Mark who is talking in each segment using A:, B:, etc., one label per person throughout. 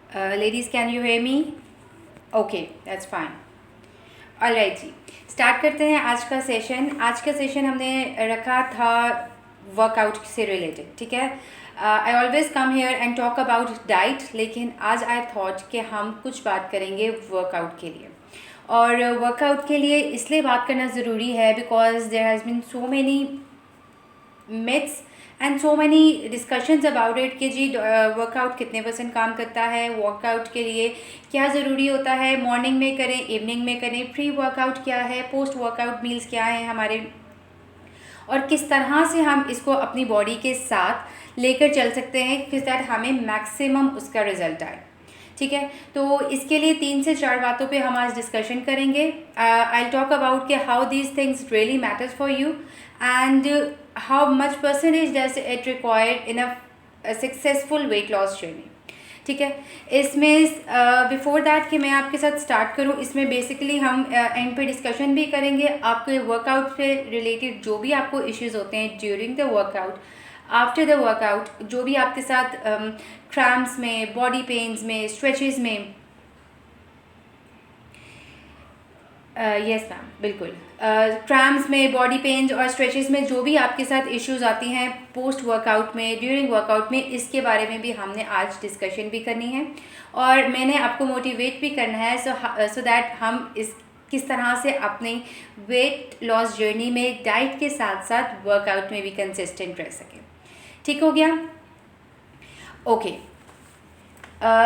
A: Ladies, can you hear me? Okay, that's fine. Alright जी, start करते हैं आज का सेशन। आज का सेशन हमने रखा था वर्कआउट से रिलेटेड, ठीक है। I always come here and talk about diet, लेकिन आज आई थॉट कि हम कुछ बात करेंगे वर्कआउट के लिए। और वर्कआउट के लिए इसलिए बात करना ज़रूरी है because there has been so many myths and so many discussions about it कि जी वर्कआउट कितने % काम करता है, वर्कआउट के लिए क्या ज़रूरी होता है, मॉर्निंग में करें, इवनिंग में करें, प्री वर्कआउट क्या है, पोस्ट वर्कआउट मील्स क्या है हमारे, और किस तरह से हम इसको अपनी बॉडी के साथ लेकर चल सकते हैं कि दैट हमें मैक्सिमम उसका रिजल्ट आए, ठीक है। तो इसके लिए 3 से 4 बातों पे हम आज डिस्कशन करेंगे। आई टॉक अबाउट कि how these things really matters for you and how much percentage does it required in a successful wait loss journey, ठीक है। इसमें बिफोर दैट कि मैं आपके साथ स्टार्ट करूं, इसमें बेसिकली हम एंड पे डिस्कशन भी करेंगे आपके वर्कआउट से रिलेटेड जो भी आपको इश्यूज होते हैं during the workout, after the workout, जो भी आपके साथ क्रैम्प्स में, बॉडी पेन्स में, स्ट्रेचेस में, यस मैम, बिल्कुल, क्रैम्प्स में, बॉडी पेन्स और स्ट्रेचेस में जो भी आपके साथ इश्यूज आती हैं पोस्ट वर्कआउट में, ड्यूरिंग वर्कआउट में, इसके बारे में भी हमने आज डिस्कशन भी करनी है और मैंने आपको मोटिवेट भी करना है सो दैट हम इस किस तरह से अपनी वेट लॉस जर्नी में डाइट के साथ साथ वर्कआउट में भी कंसिस्टेंट रह सकें। ठीक हो गया? ओके।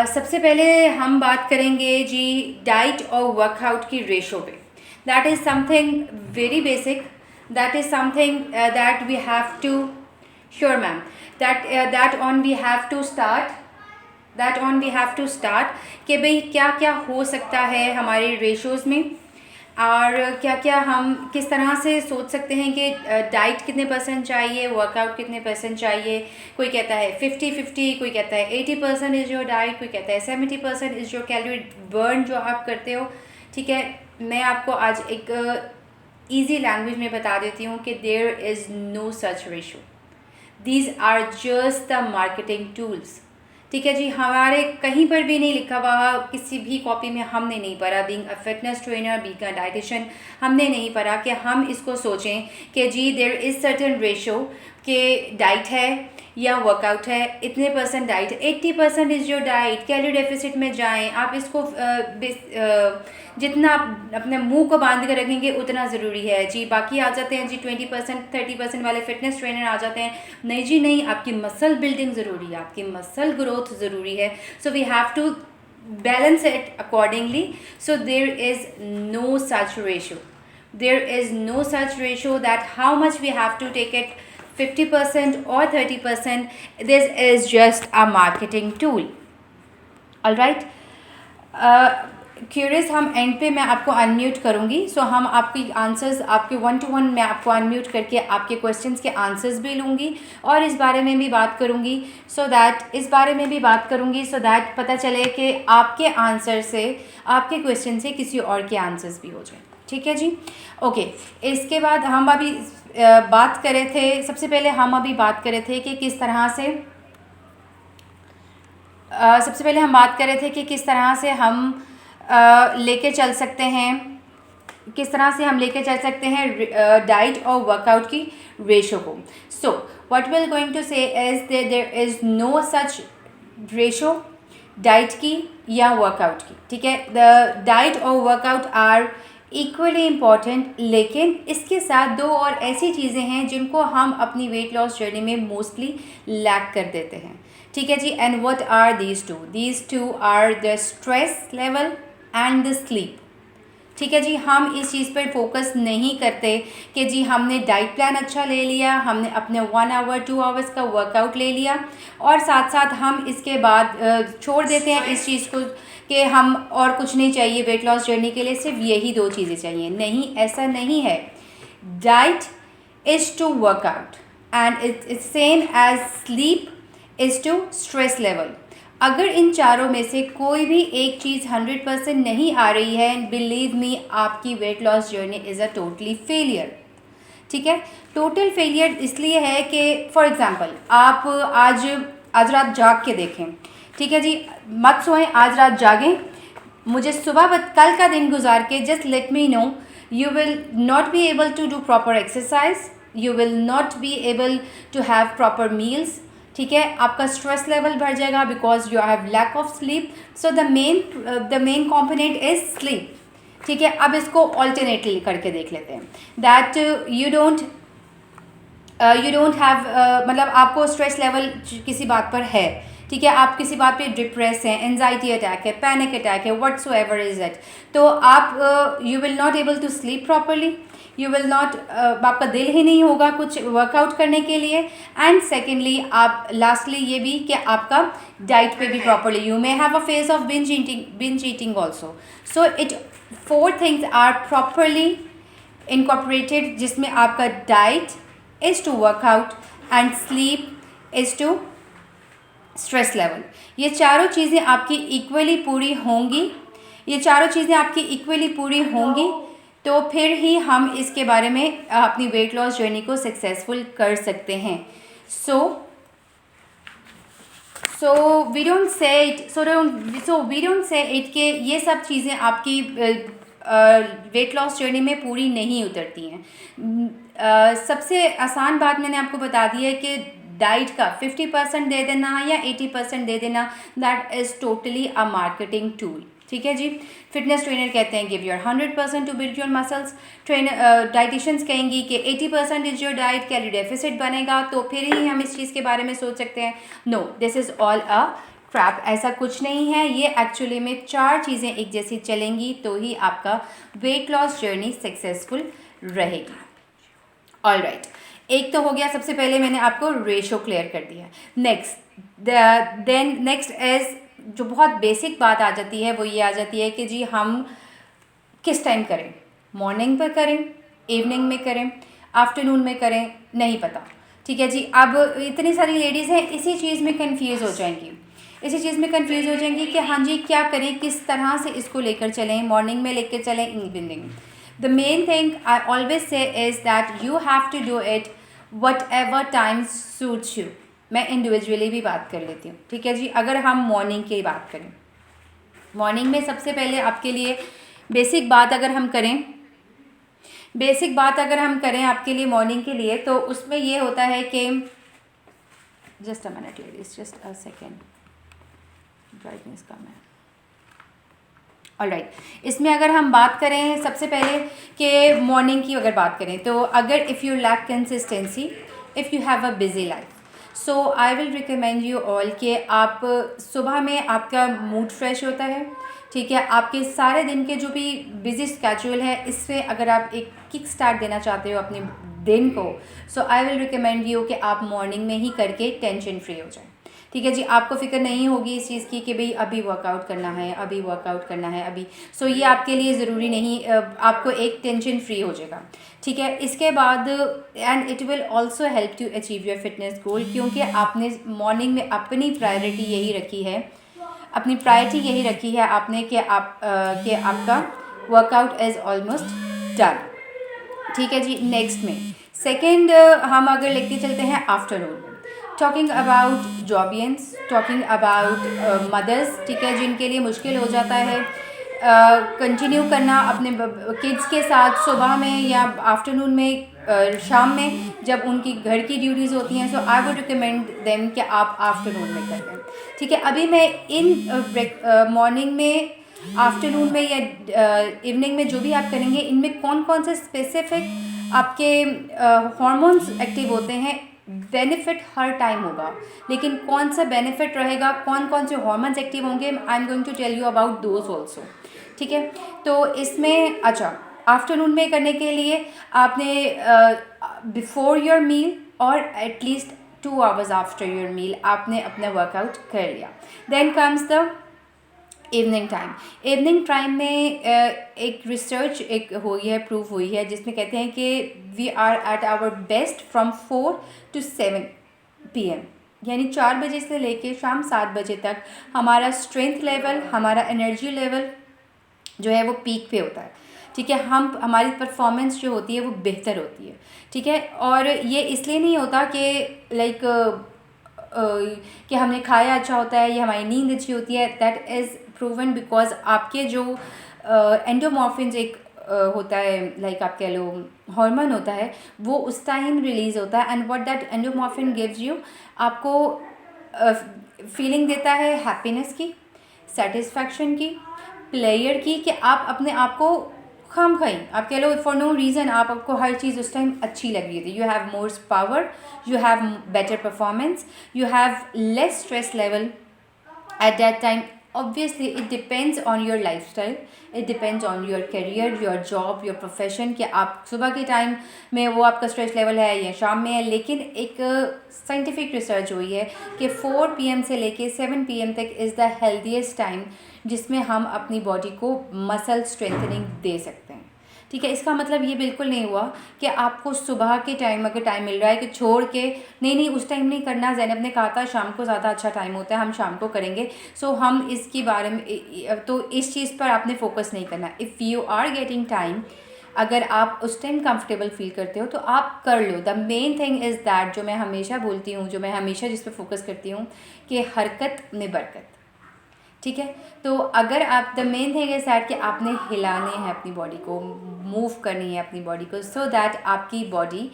A: सबसे पहले हम बात करेंगे जी डाइट और वर्कआउट की रेशो पे। That is something very basic, that is something that we have to, sure ma'am, that on we have to start, that on we have to start कि भाई क्या क्या हो सकता है हमारे रेशोज़ में और क्या क्या हम किस तरह से सोच सकते हैं कि डाइट कितने % चाहिए, वर्कआउट कितने % चाहिए। कोई कहता है 50-50, कोई कहता है 80% इज़ योर डाइट, कोई कहता है 70% इज़ योर कैलोरी बर्न जो आप करते हो, ठीक है। मैं आपको आज एक ईजी लैंग्वेज में बता देती हूँ कि there is no such ratio, these are just the marketing tools, ठीक है जी। हमारे कहीं पर भी नहीं लिखा हुआ, किसी भी कॉपी में हमने नहीं पढ़ा, being a fitness trainer, being a dietitian, हमने नहीं पढ़ा कि हम इसको सोचें कि जी देयर इज़ सर्टेन रेशो कि डाइट है या वर्कआउट है, इतने % diet, 80% is your diet, calorie deficit में जाएं आप। इसको जितना आप अपने मुंह को बांध कर रखेंगे उतना ज़रूरी है जी। बाकी आ जाते हैं जी 20% 30% वाले फिटनेस ट्रेनर आ जाते हैं, नहीं जी नहीं, आपकी मसल बिल्डिंग ज़रूरी है, आपकी मसल ग्रोथ ज़रूरी है। So we have to balance it accordingly. So there is no such ratio, there is no such ratio that how much we have to take it, 50% or 30%. This is just a marketing tool. All right. Curious, हम and पे मैं आपको unmute करूँगी, सो हम आपकी answers, आपके 1-to-1 मैं आपको अनम्यूट करके आपके क्वेश्चंस के आंसर्स भी लूँगी और इस बारे में भी बात करूँगी सो दैट पता चले कि आपके आंसर से, आपके क्वेश्चन से किसी और के आंसर्स भी हो जाए, ठीक है जी। ओके, इसके बाद हम अभी बात कर रहे थे, सबसे पहले हम अभी बात कर रहे थे कि किस तरह से सबसे पहले हम बात कर रहे थे कि किस तरह से हम लेके चल सकते हैं, किस तरह से हम लेके चल सकते हैं डाइट और वर्कआउट की रेशो को। So what we are going to say is there is no such ratio diet की या वर्कआउट की, ठीक है। द डाइट और वर्कआउट आर इक्वली इम्पॉर्टेंट, लेकिन इसके साथ 2 और ऐसी चीज़ें हैं जिनको हम अपनी वेट लॉस जर्नी में मोस्टली लैक कर देते हैं, ठीक है जी। And what are these two are the stress level and the sleep, ठीक है जी। हम इस चीज़ पर फोकस नहीं करते कि जी हमने डाइट प्लान अच्छा ले लिया, हमने अपने 1 आवर 2 आवर्स का वर्कआउट ले लिया और साथ साथ हम इसके बाद छोड़ देते हैं इस चीज़ को कि हम और कुछ नहीं चाहिए वेट लॉस जर्नी के लिए, सिर्फ यही 2 चीज़ें चाहिए। नहीं, ऐसा नहीं है। Diet is to workout and it's same as sleep is to stress level. अगर इन चारों में से कोई भी एक चीज़ 100% नहीं आ रही है, बिलीव मी, आपकी wait loss journey is a totally failure, ठीक है। टोटल फेलियर इसलिए है कि फॉर एग्ज़ाम्पल आप आज रात जाग के देखें ठीक है जी, मत सोएं, आज रात जागें, मुझे सुबह कल का दिन गुजार के just let me know. You will not be able to do proper exercise, you will not be able to have proper meals. ठीक है, आपका स्ट्रेस लेवल बढ़ जाएगा because you have lack of sleep. So the main component is sleep. ठीक है, अब इसको alternately करके देख लेते हैं. दैट यू डोंट हैव, मतलब आपको स्ट्रेस लेवल किसी बात पर है, ठीक है, आप किसी बात पे डिप्रेस हैं, एनजाइटी अटैक है, पैनिक अटैक है, व्हाट्स एवर इज इट, तो आप you will not able to sleep properly, you will not, आपका दिल ही नहीं होगा कुछ वर्कआउट करने के लिए. एंड सेकेंडली आप लास्टली ये भी कि आपका डाइट पे भी properly, you may have a phase of binge eating also. So it 4 things are properly incorporated, जिसमें आपका diet is to workout and sleep is to stress level. ये चारों चीज़ें आपकी इक्वली पूरी होंगी, ये चारों चीज़ें आपकी इक्वली पूरी होंगी तो फिर ही हम इसके बारे में अपनी वेट लॉस जर्नी को सक्सेसफुल कर सकते हैं. So we don't say it कि ये सब चीज़ें आपकी वेट लॉस जर्नी में पूरी नहीं उतरती हैं. सबसे आसान बात मैंने आपको बता दी है कि डाइट का 50% दे देना या 80% दे देना, that is totally a marketing tool. ठीक है जी, फिटनेस ट्रेनर कहते हैं give your 100% to build your muscles, dietitians कहेंगी कि 80% is your diet, calorie deficit बनेगा तो फिर ही हम इस चीज़ के बारे में सोच सकते हैं. No, this is all a trap. ऐसा कुछ नहीं है, ये एक्चुअली में 4 चीज़ें एक जैसी चलेंगी तो ही आपका वेट लॉस जर्नी सक्सेसफुल रहेगी. ऑल राइट, एक तो हो गया, सबसे पहले मैंने आपको रेशो क्लियर कर दिया. नेक्स्ट इज जो बहुत बेसिक बात आ जाती है वो ये आ जाती है कि जी हम किस टाइम करें, मॉर्निंग पर करें, इवनिंग में करें, आफ्टरनून में करें, नहीं पता. ठीक है जी, अब इतनी सारी लेडीज़ हैं इसी चीज़ में कंफ्यूज हो जाएंगी, कि हाँ जी क्या करें, किस तरह से इसको लेकर चलें, मॉर्निंग में लेकर चलें, evening. The main thing I always say is that you have to do it whatever time suits you. मैं इंडिविजुअली भी बात कर लेती हूँ. ठीक है जी, अगर हम मॉर्निंग की बात करें, मॉर्निंग में सबसे पहले आपके लिए बेसिक बात अगर हम करें आपके लिए मॉर्निंग के लिए, तो उसमें ये होता है कि just a minute ladies, just a second, brightness कम है. ऑलराइट, इसमें अगर हम बात करें सबसे पहले कि मॉर्निंग की अगर बात करें, तो अगर if you lack consistency, if you have a busy life, so I will recommend you all कि आप सुबह में आपका मूड फ्रेश होता है. ठीक है, आपके सारे दिन के जो भी बिजी स्केड्यूल है इससे अगर आप एक किक स्टार्ट देना चाहते हो अपने दिन को, सो आई विल रिकमेंड यू कि आप मॉर्निंग में ही करके टेंशन फ्री हो जाए. ठीक है जी, आपको फ़िक्र नहीं होगी इस चीज़ की कि भाई अभी वर्कआउट करना है अभी. सो ये आपके लिए ज़रूरी नहीं, आपको एक टेंशन फ्री हो जाएगा. ठीक है, इसके बाद and it will also help to achieve your fitness goal, क्योंकि आपने मॉर्निंग में अपनी प्रायोरिटी यही रखी है आपने कि आपका वर्कआउट इज़ ऑलमोस्ट डन. ठीक है जी, नेक्स्ट में सेकेंड हम अगर लेके चलते हैं afternoon, talking about jobians, talking about mothers. ठीक है, जिनके लिए मुश्किल हो जाता है कंटिन्यू करना अपने किड्स के साथ सुबह में या आफ्टरनून में, शाम में जब उनकी घर की ड्यूटीज़ होती हैं. सो आई वुड रिकमेंड देम कि आप आफ्टरनून में करें. ठीक है, अभी मैं इन मॉर्निंग में, आफ्टरनून में या इवनिंग में जो भी आप करेंगे, इनमें कौन कौन से स्पेसिफिक आपके हार्मोन्स एक्टिव होते हैं, बेनिफिट हर टाइम होगा, लेकिन कौन सा बेनिफिट रहेगा, कौन कौन से हार्मोन्स एक्टिव होंगे, I am going to tell you about those also. ठीक है, तो इसमें अच्छा आफ्टरनून में करने के लिए आपने बिफोर योर मील और at least 2 hours after your meal आपने अपना वर्कआउट कर लिया. Then comes the evening time में एक रिसर्च हुई है, प्रूव हुई है, जिसमें कहते हैं कि we are at our best from 4 to 7 PM, यानी 4 बजे से लेके शाम 7 बजे तक हमारा स्ट्रेंथ लेवल, हमारा एनर्जी लेवल जो है वो पीक पे होता है. ठीक है, हमारी परफॉर्मेंस जो होती है वो बेहतर होती है. ठीक है, और ये इसलिए नहीं होता कि लाइक कि हमने खाया अच्छा होता है या हमारी नींद अच्छी होती है, दैट इज़ प्रूवन बिकॉज आपके जो एंडोमॉर्फिन्स एक होता है, लाइक आप कह लो हार्मोन होता है, वो उस टाइम रिलीज़ होता है। And what that endomorphin gives you, आपको फीलिंग देता है हैप्पीनेस की, सेटिस्फैक्शन की, प्लेयर की, कि आप अपने आप को खाम खाई, आप कह लो फॉर नो रीज़न आपको हर चीज़ उस टाइम अच्छी लग रही थी। You have more power, you have better performance, you have less stress level at that time. Obviously it depends on your lifestyle, it depends on your career, your job, your profession, कि आप सुबह के time में वो आपका stress level है या शाम में है। लेकिन एक साइंटिफिक रिसर्च हुई है कि 4 PM से लेके 7 PM तक इज़ द हेल्दीएस्ट टाइम जिसमें हम अपनी बॉडी को मसल स्ट्रेंथनिंग दे सकते हैं। ठीक है, इसका मतलब ये बिल्कुल नहीं हुआ कि आपको सुबह के टाइम अगर टाइम मिल रहा है कि छोड़ के नहीं उस टाइम नहीं करना। ज़ैनब ने कहा था शाम को ज़्यादा अच्छा टाइम होता है, हम शाम को करेंगे। सो हम इसके बारे में तो इस चीज़ पर आपने फोकस नहीं करना। If you are getting time, अगर आप उस टाइम कंफर्टेबल फील करते हो तो आप कर लो। The main thing is that, जो मैं हमेशा बोलती हूँ, जो मैं हमेशा जिस पर फोकस करती हूँ, कि हरकत में बरकत। ठीक है, तो अगर आप the main thing is that कि आपने हिलाने हैं अपनी बॉडी को, मूव करनी है अपनी बॉडी को, सो दैट आपकी बॉडी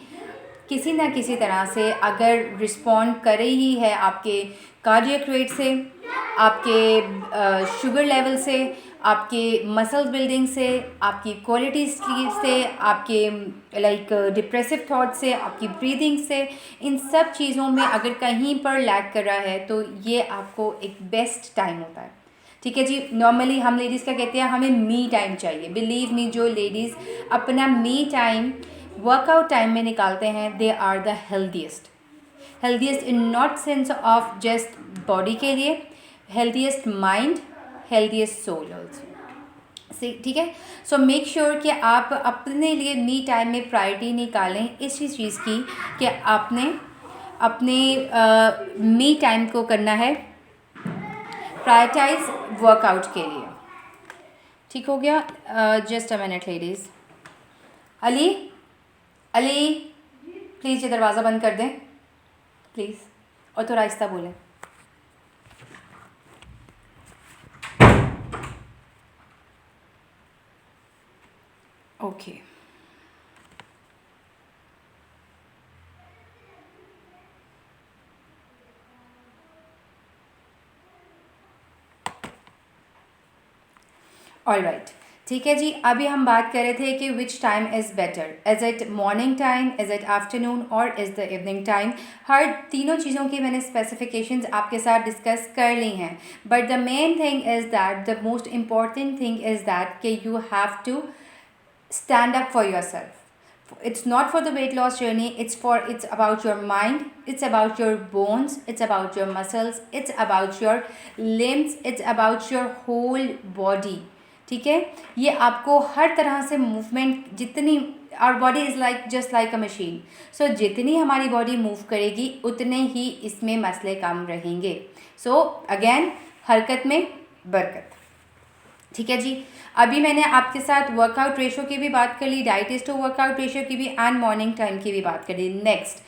A: किसी ना किसी तरह से अगर रिस्पॉन्ड कर रही है आपके कार्डियक रेट से, आपके शुगर लेवल से, आपके मसल बिल्डिंग से, आपकी क्वालिटी स्लीप से, आपके लाइक डिप्रेसिव थॉट से, आपकी ब्रीदिंग से, इन सब चीज़ों में अगर कहीं पर लैग कर रहा है तो ये आपको एक बेस्ट टाइम होता है। ठीक है जी, नॉर्मली हम लेडीज़ क्या कहते हैं, हमें मी टाइम चाहिए। बिलीव मी, जो लेडीज़ अपना मी टाइम वर्कआउट टाइम में निकालते हैं, they are the healthiest in not sense of just body के लिए, healthiest mind, healthiest soul also. ठीक है, सो मेक श्योर कि आप अपने लिए मी टाइम में प्रायोरिटी निकालें इस चीज़ की कि आपने अपने मी टाइम को करना है प्रायोरिटाइज वर्कआउट के लिए। ठीक हो गया? Just a minute ladies. Ali please ये दरवाज़ा बंद कर दें प्लीज़, और थोड़ा आहिस्ता बोलें। Okay, all right. ठीक है जी, अभी हम बात कर रहे थे कि which time is better, is it morning time, is it afternoon और इज़ द इवनिंग टाइम। हर तीनों चीज़ों की मैंने स्पेसिफिकेशंस आपके साथ डिस्कस कर ली हैं, but the main thing is that, the most important thing is that कि you have to stand up for yourself. It's not for the weight loss journey, it's about your mind, it's about your bones, it's about your muscles, it's about your limbs, it's about your whole body. ठीक है, ये आपको हर तरह से movement, जितनी our body is like just like a machine, so जितनी हमारी body move करेगी उतने ही इसमें मसले कम रहेंगे। सो अगेन, हरकत में बरकत। ठीक है जी, अभी मैंने आपके साथ वर्कआउट रेशो की भी बात कर ली, डाइटिस्ट टू वर्कआउट रेशो की भी, एंड मॉर्निंग टाइम की भी बात कर ली। Next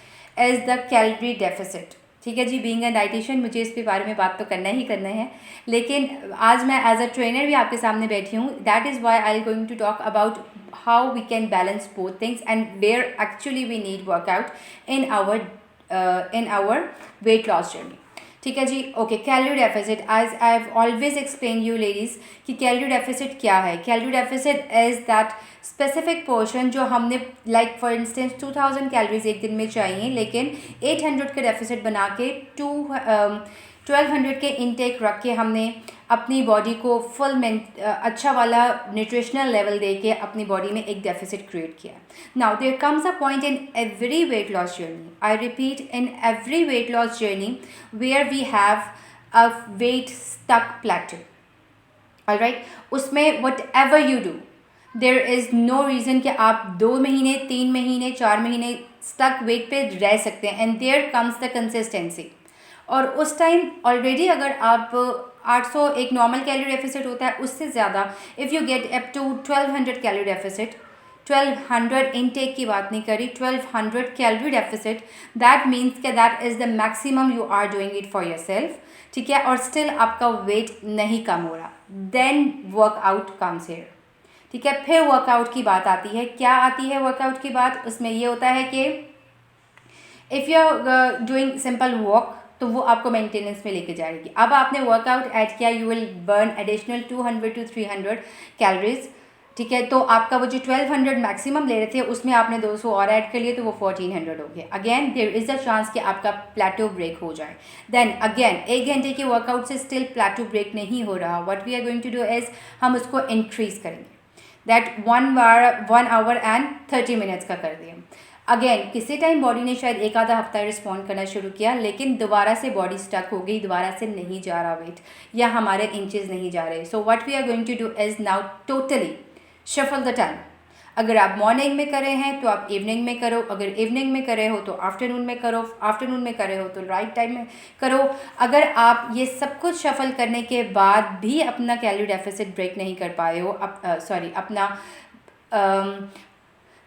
A: is the calorie deficit. ठीक है जी, बीइंग अ डाइटिशियन मुझे इसके बारे में बात तो करना ही करना है, लेकिन आज मैं एज अ ट्रेनर भी आपके सामने बैठी हूँ। That is why I am going to talk about how we can balance both things and where actually we need workout in our weight loss journey. ठीक है जी, okay. Calorie deficit, as I have always explain you ladies कि calorie deficit क्या है। Calorie deficit is that specific portion जो हमने, like for instance 2000 calories एक दिन में चाहिए, लेकिन 800 का डेफिसिट बना के 1200 के इनटेक रख के हमने अपनी बॉडी को फुल अच्छा वाला न्यूट्रिशनल लेवल दे के अपनी बॉडी में एक डेफिसिट क्रिएट किया। Now there comes a point in every weight loss journey, I repeat, in every weight loss journey where we have a weight stuck plateau. Alright, उसमें whatever you do, there is no reason कि आप 2 महीने, 3 महीने, 4 महीने stuck wait पे रह सकते हैं, and there comes the consistency. और उस टाइम ऑलरेडी अगर आप 800 एक नॉर्मल कैलोरी डेफिसिट होता है, उससे ज़्यादा, if you get up to 1200 calorie deficit, 1200 intake की बात नहीं करी, 1200 कैलोरी डेफिसिट, दैट मीन्स के that is the maximum you are doing it for yourself, ठीक है, और स्टिल आपका वेट नहीं कम हो रहा, देन वर्कआउट कम्स हियर, ठीक है। फिर वर्कआउट की बात आती है, क्या आती है वर्कआउट की बात, उसमें ये होता है कि if you are doing simple walk तो वो आपको मेंटेनेंस में लेके जाएगी। अब आपने वर्कआउट ऐड किया, you will burn additional 200 to 300 calories, ठीक है। तो आपका वो जो 1200 मैक्सिमम ले रहे थे उसमें आपने 200 और ऐड कर लिए तो वो 1400 हो गया। Again there is a chance कि आपका प्लेटो ब्रेक हो जाए। देन अगेन 1 घंटे के वर्कआउट से स्टिल प्लेटो ब्रेक नहीं हो रहा, what we are going to do is हम उसको इंक्रीज़ करेंगे, दैट 1 hour and 30 मिनट्स का कर दिया। अगेन किसी टाइम बॉडी ने शायद एक आधा हफ्ता रिस्पॉन्ड करना शुरू किया, लेकिन दोबारा से बॉडी स्टक हो गई, दोबारा से नहीं जा रहा वेट या हमारे इंचेस नहीं जा रहे। So what we are going to do is now totally shuffle the time. अगर आप मॉर्निंग में कर रहे हैं तो आप इवनिंग में करो, अगर इवनिंग में कर रहे हो तो आफ्टरनून में करो, आफ्टरनून में कर रहे हो तो राइट टाइम में करो। अगर आप ये सब कुछ शफल करने के बाद भी अपना कैलोरी डेफिसिट ब्रेक नहीं कर पाए हो, अपना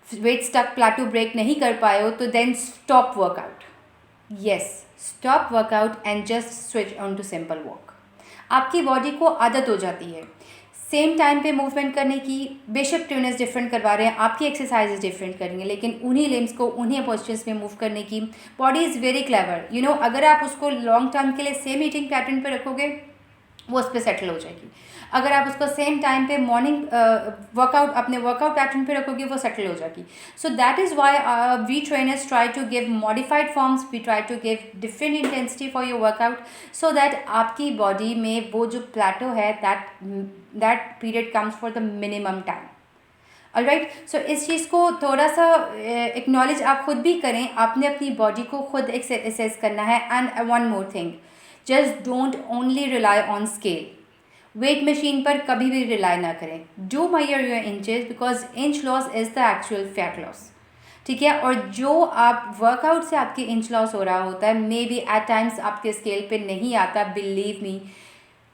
A: वेट स्टक प्लेटो ब्रेक नहीं कर पाए हो, तो then stop workout, yes stop workout and just switch on to simple walk. आपकी बॉडी को आदत हो जाती है सेम टाइम पे मूवमेंट करने की, बेशक ट्रेनर्स डिफरेंट करवा रहे हैं, आपकी एक्सरसाइजेज डिफरेंट करेंगे, लेकिन उन्हीं लिम्स को उन्हीं पोस्चर्स में मूव करने की body is very clever, you know. अगर आप उसको लॉन्ग टर्म के लिए सेम ईटिंग पैटर्न पे रखोगे वो उस पर सेटल हो जाएगी। अगर आप उसको सेम टाइम पे मॉर्निंग वर्कआउट अपने वर्कआउट पैटर्न पे रखोगे वो सेटल हो जाएगी। So that is why we trainers try to give modified forms, we try to give different intensity for your workout, so that आपकी बॉडी में वो जो प्लेटो है that period comes for the minimum time. Alright, so इस चीज़ को थोड़ा सा एक्नॉलेज आप खुद भी करें, आपने अपनी बॉडी को खुद एसेस करना है। And one more thing, just don't only rely on scale, weight machine पर कभी भी रिलाई ना करें। Do major your inches because inch loss is the actual fat loss, ठीक है। और जो आप वर्कआउट से आपके इंच लॉस हो रहा होता है, मे बी एट टाइम्स आपके स्केल पे नहीं आता, believe me,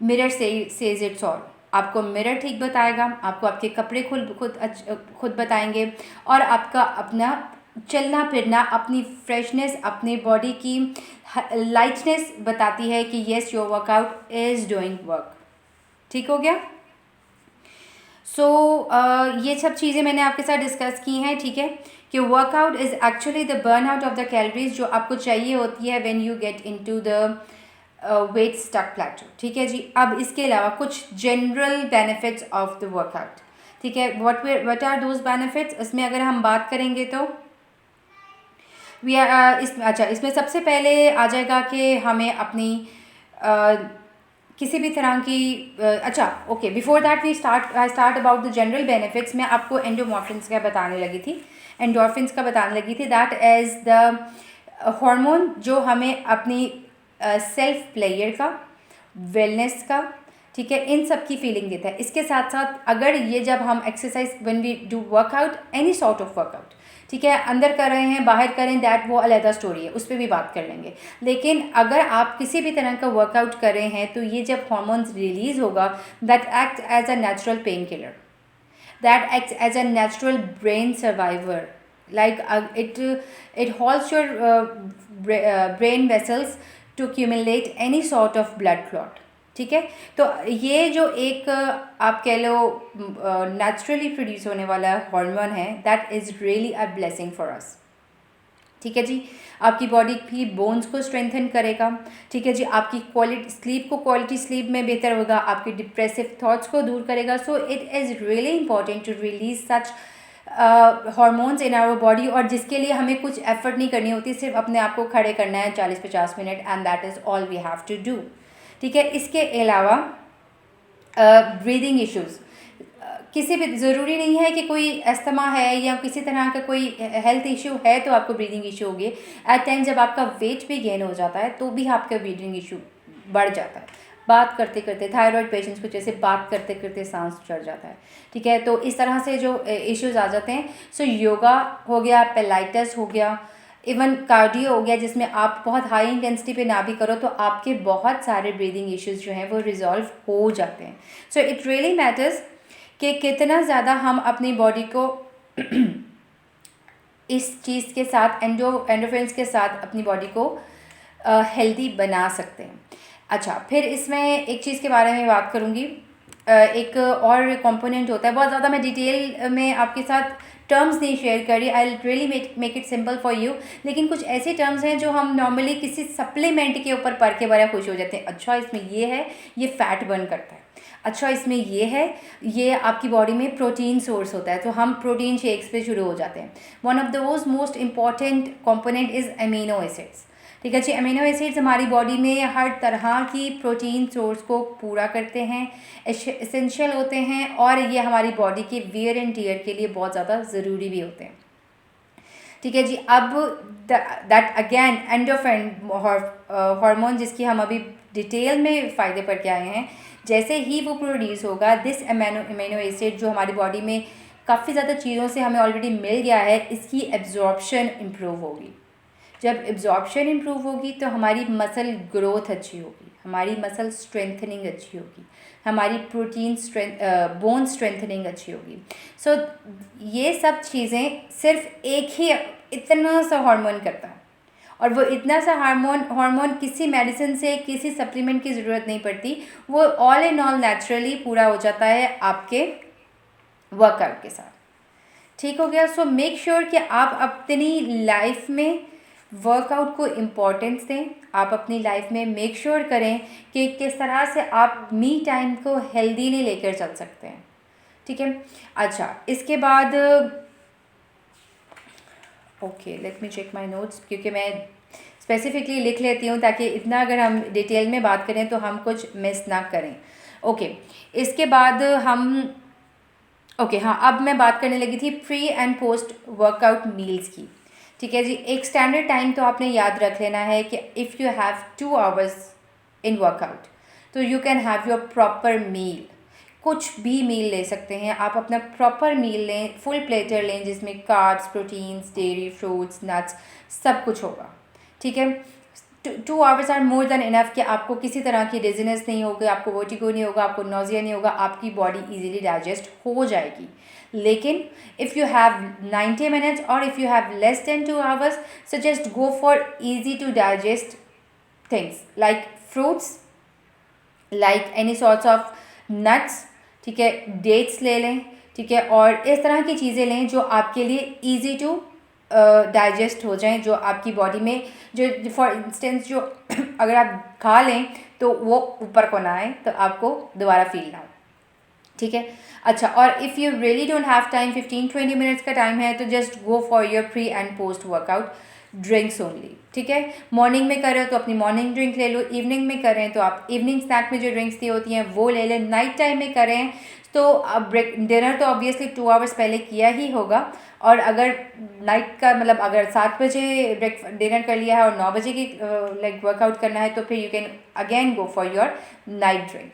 A: mirror says it's all. आपको मिरर ठीक बताएगा, आपको आपके कपड़े खुद बताएंगे, और आपका अपना चलना फिरना, अपनी फ्रेशनेस, अपनी बॉडी की लाइटनेस बताती है कि yes your workout is doing work. ठीक हो गया। सो ये सब चीज़ें मैंने आपके साथ डिस्कस की हैं, ठीक है, कि workout is actually the burn out of the calories जो आपको चाहिए होती है when you get into the weight stuck plateau, ठीक है जी। अब इसके अलावा कुछ general benefits of the workout, ठीक है, व्हाट आर दोज बेनिफिट्स, इसमें अगर हम बात करेंगे तो इसमें सबसे पहले आ जाएगा कि हमें अपनी किसी भी तरह की okay, before that I start about the general benefits. मैं आपको एंडोमॉर्फिन्स का बताने लगी थी, दैट इज़ द हार्मोन जो हमें अपनी सेल्फ प्लेयर का, वेलनेस का, ठीक है, इन सब की फीलिंग देता है। इसके साथ साथ अगर ये जब हम exercise when we do workout, any sort of workout, ठीक है, अंदर कर रहे हैं बाहर करें, दैट वो अलग स्टोरी है, उस पर भी बात कर लेंगे। लेकिन अगर आप किसी भी तरह का वर्कआउट कर रहे हैं तो ये जब हार्मोन्स रिलीज होगा, that act as a natural pain killer, that act as a natural brain survivor, like it halts your brain vessels to accumulate any sort of blood clot, ठीक है। तो ये जो एक आप कह लो नेचुरली प्रोड्यूस होने वाला हार्मोन है, that is really a blessing for us, ठीक है जी। आपकी बॉडी की बोन्स को स्ट्रेंथन करेगा, ठीक है जी, आपकी क्वालिटी स्लीप में बेहतर होगा, आपके डिप्रेसिव थॉट्स को दूर करेगा। So it is really important to release such hormones in our body, और जिसके लिए हमें कुछ एफर्ट नहीं करनी होती, सिर्फ अपने आप को खड़े करना है 40-50 minute, and that is all we have to do, ठीक है। इसके अलावा ब्रीदिंग इश्यूज़, किसी भी ज़रूरी नहीं है कि कोई अस्थमा है या किसी तरह का कोई हेल्थ इशू है तो आपको ब्रीदिंग इशू होगी। एट टाइम जब आपका वेट भी गेन हो जाता है तो भी आपका ब्रीदिंग इशू बढ़ जाता है, बात करते करते, थायराइड पेशेंट्स को जैसे बात करते करते सांस चढ़ जाता है, ठीक है। तो इस तरह से जो इश्यूज आ जाते हैं, सो योगा हो गया, पेलाइटिस हो गया, इवन कार्डियो हो गया, जिसमें आप बहुत हाई इंटेंसिटी पे ना भी करो तो आपके बहुत सारे ब्रीदिंग इश्यूज जो हैं वो रिजॉल्व हो जाते हैं। सो इट रियली मैटर्स कि कितना ज़्यादा हम अपनी बॉडी को इस चीज़ के साथ एंडोफ्रेंस के साथ अपनी बॉडी को हेल्दी बना सकते हैं। अच्छा, फिर इसमें एक चीज़ के बारे में बात करूँगी। एक और कंपोनेंट होता है, बहुत ज़्यादा मैं डिटेल में आपके साथ टर्म्स नहीं शेयर कर रही, I really make it simple for you. लेकिन कुछ ऐसे टर्म्स हैं जो हम नॉर्मली किसी सप्लीमेंट के ऊपर पढ़ के बड़ा खुश हो जाते हैं। अच्छा, इसमें ये है, ये फ़ैट बर्न करता है। अच्छा, इसमें ये है, ये आपकी बॉडी में प्रोटीन सोर्स होता है, तो हम प्रोटीन शेक्स पे शुरू हो जाते हैं। One of the most important component is amino acids. ठीक है जी, अमीनो एसिड्स हमारी बॉडी में हर तरह की प्रोटीन सोर्स को पूरा करते हैं, एसेंशियल होते हैं, और ये हमारी बॉडी के वियर एंड टीयर के लिए बहुत ज़्यादा ज़रूरी भी होते हैं। ठीक है जी, अब दैट अगेन एंडोफेन हार्मोन, जिसकी हम अभी डिटेल में फ़ायदे पढ़ के आए हैं, जैसे ही वो प्रोड्यूस होगा, दिस अमीनो एसिड जो हमारी बॉडी में काफ़ी ज़्यादा चीज़ों से हमें ऑलरेडी मिल गया है, इसकी एब्जॉर्प्शन इम्प्रूव होगी। जब एब्जॉर्प्शन इम्प्रूव होगी तो हमारी मसल ग्रोथ अच्छी होगी, हमारी मसल स्ट्रेंथनिंग अच्छी होगी, हमारी प्रोटीन बोन स्ट्रेंथनिंग अच्छी होगी। सो ये सब चीज़ें सिर्फ एक ही इतना सा हार्मोन करता है, और वो इतना सा हार्मोन किसी मेडिसिन से, किसी सप्लीमेंट की ज़रूरत नहीं पड़ती, वो ऑल इन ऑल नेचुरली पूरा हो जाता है आपके वर्कआउट के साथ। ठीक हो गया। सो मेक श्योर कि आप अपनी लाइफ में वर्कआउट को इम्पोर्टेंस दें। आप अपनी लाइफ में मेक श्योर करें कि किस तरह से आप मी टाइम को हेल्दीली लेकर चल सकते हैं। ठीक है। अच्छा, इसके बाद okay, let me check my notes, क्योंकि मैं स्पेसिफिकली लिख लेती हूँ ताकि इतना अगर हम डिटेल में बात करें तो हम कुछ मिस ना करें। ओके, इसके बाद हम हाँ, अब मैं बात करने लगी थी pre and post workout meals की। ठीक है जी, एक स्टैंडर्ड टाइम तो आपने याद रख लेना है कि if you have 2 hours in workout, तो you can have your proper meal. कुछ भी मील ले सकते हैं आप, अपना प्रॉपर मील लें, फुल प्लेटर लें, जिसमें carbs, proteins, dairy, fruits, nuts सब कुछ होगा। ठीक है। 2 hours are more than enough कि आपको किसी तरह की डिजीनेस नहीं होगी, आपको वर्टिगो नहीं होगा, आपको नोजिया नहीं होगा, आपकी बॉडी इजीली डाइजेस्ट हो जाएगी। लेकिन इफ़ यू हैव 90 मिनट्स और if you have less than 2 hours, so just go for easy to digest things like fruits, like any sorts of nuts. ठीक है, डेट्स ले लें। ठीक है, और इस तरह की चीज़ें लें जो आपके लिए ईजी टू डाइजेस्ट हो जाएं, जो आपकी बॉडी में, जो फॉर इंस्टेंस जो अगर आप खा लें तो वो ऊपर को ना आए, तो आपको दोबारा फील ना हो। ठीक है। अच्छा, और if you really don't have time, 15-20 minutes का टाइम है, तो just go for your pre and post workout drinks only. ठीक है, मॉर्निंग में कर रहे हो तो अपनी मॉर्निंग ड्रिंक ले लो, इवनिंग में कर रहे हैं तो आप इवनिंग स्नैक में जो ड्रिंक्स दी होती हैं वो ले लें, नाइट टाइम में करें तो अब डिनर तो ऑब्वियसली 2 आवर्स पहले किया ही होगा, और अगर नाइट का मतलब अगर 7 बजे डिनर कर लिया है और 9 बजे की लाइक वर्कआउट करना है, तो फिर you can again go for your night drink.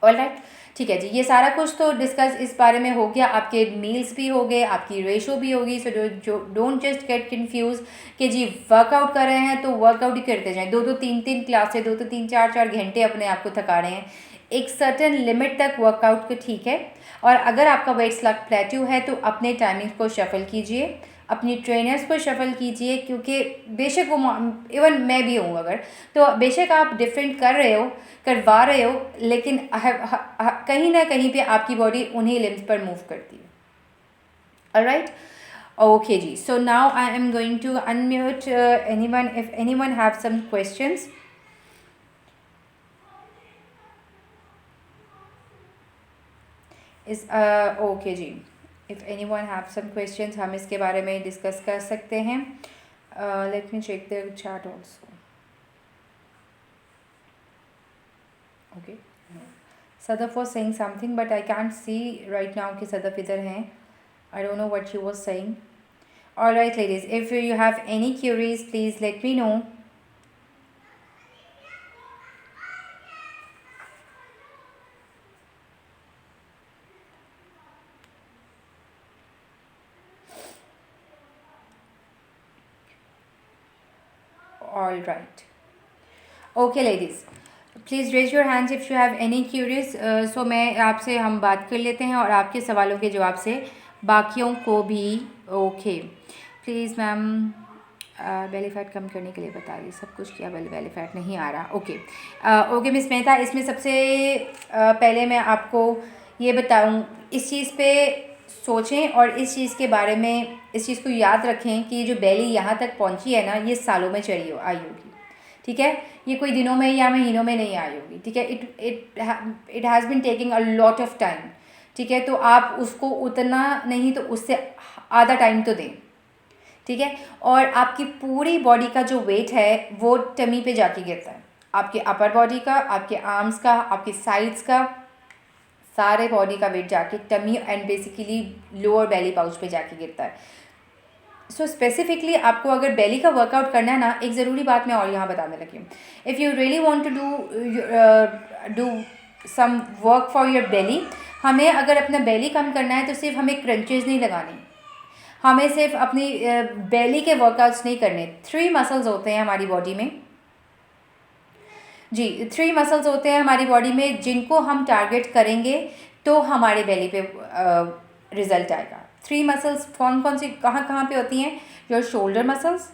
A: Alright, ठीक है जी, ये सारा कुछ तो डिस्कस इस बारे में हो गया, आपके मील्स भी हो गए, आपकी रेशो भी होगी। सो जो डोंट जस्ट गेट कन्फ्यूज कि जी वर्कआउट कर रहे हैं तो वर्कआउट ही करते जाएं, 2-2 3-3 क्लासें, 2-2 3-4 घंटे अपने आप को थका रहे हैं। एक सर्टेन लिमिट तक वर्कआउट को ठीक है, और अगर आपका वेट स्लग प्लेट्यू है तो अपने टाइमिंग को शफल कीजिए, अपनी ट्रेनर्स को शफल कीजिए, क्योंकि बेशक वो इवन मैं भी हूँ अगर, तो बेशक आप डिफरेंट कर रहे हो, करवा रहे हो, लेकिन कहीं ना कहीं पे आपकी बॉडी उन्हीं लिम्स पर मूव करती है। ऑलराइट, ओके जी, so now I am going to unmute anyone if anyone have some questions. Is okay जी, if anyone have some questions हम इसके बारे में डिस्कस कर सकते हैं। Let me check the chat also. Okay, Sadaf was saying something but I can't see right now कि सदफ इधर हैं। I don't know what she was saying. Alright ladies, if you have any queries please let me know. Alright, okay ladies, please raise your hands if you have any queries. So मैं आपसे हम बात कर लेते हैं और आपके सवालों के जवाब से बाकियों को भी। Okay please ma'am, belly fat कम करने के लिए बता दी, सब कुछ किया, बेली फैट नहीं आ रहा। ओके ओके मिस मेहता, इसमें सबसे पहले मैं आपको ये बताऊं, इस चीज़ पे सोचें और इस चीज़ के बारे में, इस चीज़ को याद रखें कि ये जो बेली यहाँ तक पहुँची है ना, ये सालों में आई होगी। ठीक है, ये कोई दिनों में या महीनों में नहीं आई होगी। ठीक है, it has been taking a lot of time. ठीक है, तो आप उसको उतना नहीं तो उससे आधा टाइम तो दें। ठीक है, और आपकी पूरी बॉडी का जो वेट है वो टमी पे जाके गिरता है, आपके अपर बॉडी का, आपके आर्म्स का, आपके साइड्स का, सारे बॉडी का वेट जाके tummy and basically lower belly pouch पे जाके गिरता है। सो स्पेसिफिकली आपको अगर बेली का वर्कआउट करना है ना, एक ज़रूरी बात मैं और यहाँ बताने लगी हूँ। If you really want to do some work for your belly, हमें अगर अपना बेली कम करना है तो सिर्फ हमें क्रंचेस नहीं लगानी, हमें सिर्फ अपनी बेली के वर्कआउट्स नहीं करने। 3 मसल्स होते हैं हमारी बॉडी में जी, 3 मसल्स होते हैं हमारी बॉडी में, जिनको हम टारगेट करेंगे तो हमारे बेली पे रिजल्ट आएगा। 3 मसल्स कौन कौन सी कहाँ कहाँ पे होती हैं? Your shoulder muscles,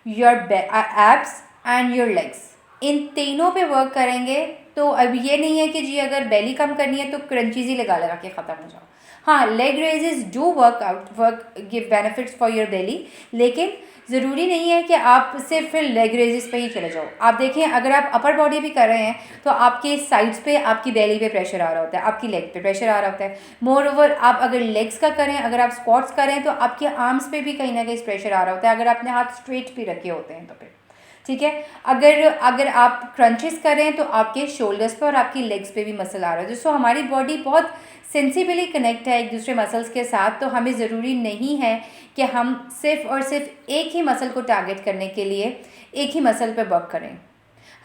A: your abs and your legs. इन तीनों पे वर्क करेंगे तो अब ये नहीं है कि जी अगर बेली कम करनी है तो क्रंचीज ही लगा लगा के ख़त्म हो जाओ। हाँ, leg raises do work give benefits for your बेली, लेकिन ज़रूरी नहीं है कि आप सिर्फ फिर लेग रेजेस पे ही चले जाओ। आप देखें, अगर आप अपर बॉडी भी कर रहे हैं तो आपके साइड्स पे, आपकी बेली पे प्रेशर आ रहा होता है, आपकी लेग पे प्रेशर आ रहा होता है। मोर ओवर आप अगर लेग्स का करें, अगर आप स्क्वाट्स करें तो आपके आर्म्स पे भी कहीं ना कहीं प्रेशर आ रहा होता है, अगर आपने हाथ स्ट्रेट भी रखे होते हैं तो फिर। ठीक है, अगर आप क्रंचेस करें तो आपके शोल्डर्स पे और आपकी लेग्स पे भी मसल आ रहा है। दोस्तों, हमारी बॉडी बहुत सेंसिबली कनेक्ट है एक दूसरे मसल्स के साथ, तो हमें ज़रूरी नहीं है कि हम सिर्फ और सिर्फ एक ही मसल को टारगेट करने के लिए एक ही मसल पे वर्क करें।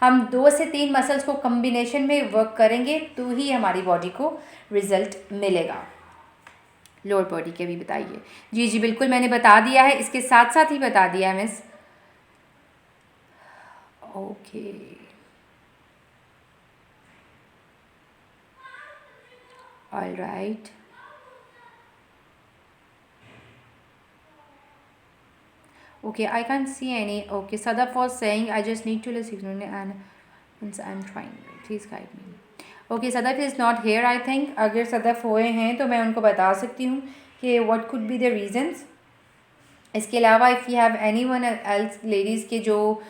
A: हम 2 से 3 मसल्स को कम्बिनेशन में वर्क करेंगे तो ही हमारी बॉडी को रिजल्ट मिलेगा। लोअर बॉडी के भी बताइए। जी जी बिल्कुल, मैंने बता दिया है, इसके साथ साथ ही बता दिया है miss. Okay all right, okay, I can't see any. Okay, Sadaf was saying I just need to listen and once I'm trying, please guide me. Okay, Sadaf is not here I think. अगर सदफ हुए हैं तो मैं उनको बता सकती हूँ कि what could be the reasons. इसके अलावा if you have any one else ladies के जो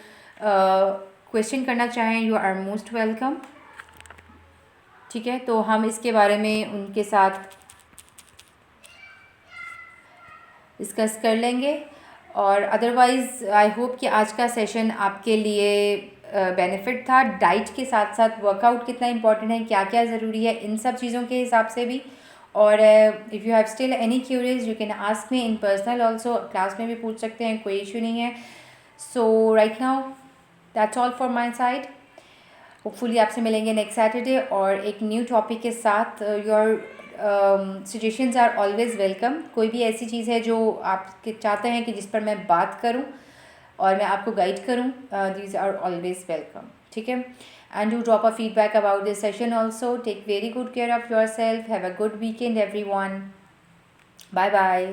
A: क्वेश्चन करना चाहें, यू आर मोस्ट वेलकम। ठीक है, तो हम इसके बारे में उनके साथ डिस्कस कर लेंगे। और अदरवाइज़ आई होप कि आज का सेशन आपके लिए बेनिफिट था। डाइट के साथ साथ वर्कआउट कितना इंपॉर्टेंट है, क्या क्या ज़रूरी है, इन सब चीज़ों के हिसाब से भी। और if you have still any queries you can ask me in personal also, class में भी पूछ सकते हैं, कोई इशू नहीं है। So right now that's all for my side. Hopefully आपसे मिलेंगे नेक्स्ट सैटरडे और एक न्यू टॉपिक के साथ। Your suggestions are always welcome. कोई भी ऐसी चीज़ है जो आप चाहते हैं कि जिस पर मैं बात करूं और मैं आपको गाइड करूं, दीज आर ऑलवेज़ वेलकम। ठीक है, and do drop a feedback about this session also. Take very good care of yourself. Have a good weekend everyone. Bye bye.